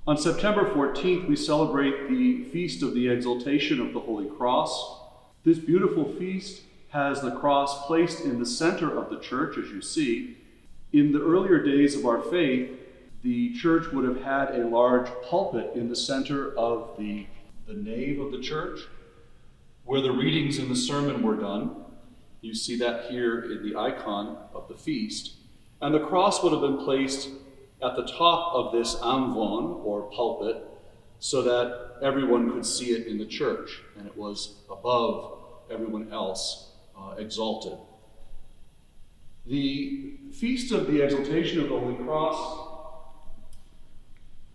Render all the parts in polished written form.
On September 14th, we celebrate the Feast of the Exaltation of the Holy Cross. This beautiful feast has the cross placed in the center of the church, as you see. In the earlier days of our faith, the church would have had a large pulpit in the center of the nave of the church, where the readings in the sermon were done. You see that here in the icon of the feast. And the cross would have been placed at the top of this amvon, or pulpit, so that everyone could see it in the church, and it was above everyone else, exalted. The Feast of the Exaltation of the Holy Cross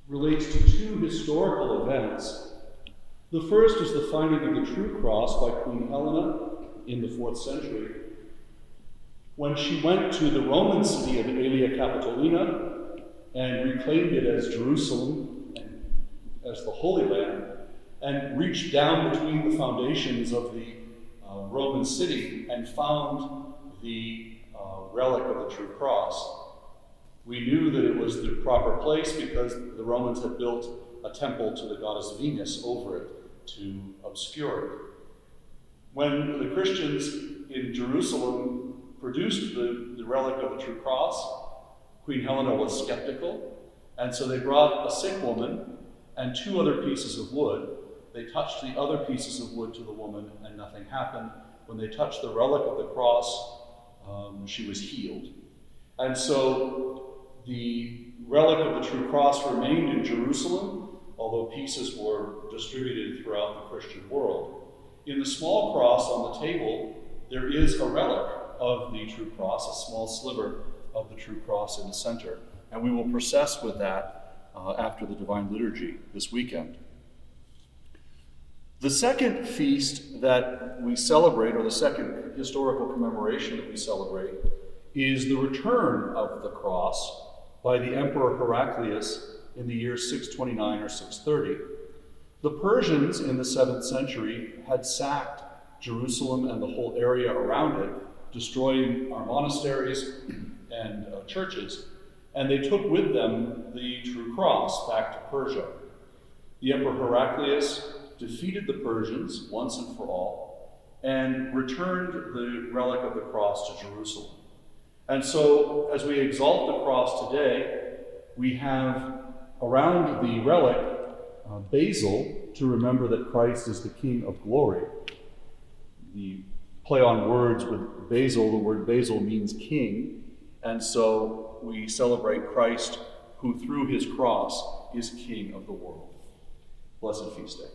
relates to two historical events. The first is the finding of the true cross by Queen Helena in the 4th century, when she went to the Roman city of Aelia Capitolina and reclaimed it as Jerusalem, and as the Holy Land, and reached down between the foundations of the Roman city and found the relic of the true cross. We knew that it was the proper place because the Romans had built a temple to the goddess Venus over it to obscure it. When the Christians in Jerusalem produced the relic of the true cross, Queen Helena was skeptical, and so they brought a sick woman and 2 other pieces of wood. They touched the other pieces of wood to the woman, and nothing happened. When they touched the relic of the cross, she was healed. And so the relic of the true cross remained in Jerusalem, although pieces were distributed throughout the Christian world. In the small cross on the table, there is a relic of the true cross, a small sliver of the true cross in the center. And we will process with that after the Divine Liturgy this weekend. The second feast that we celebrate, or the second historical commemoration that we celebrate, is the return of the cross by the Emperor Heraclius in the year 629 or 630. The Persians in the 7th century had sacked Jerusalem and the whole area around it, destroying our monasteries and churches, and they took with them the true cross back to Persia. The Emperor Heraclius defeated the Persians once and for all and returned the relic of the cross to Jerusalem. And so, as we exalt the cross today, we have around the relic basil to remember that Christ is the King of glory. The play on words with basil, the word basil means king, and so we celebrate Christ, who through his cross is King of the world. Blessed feast day.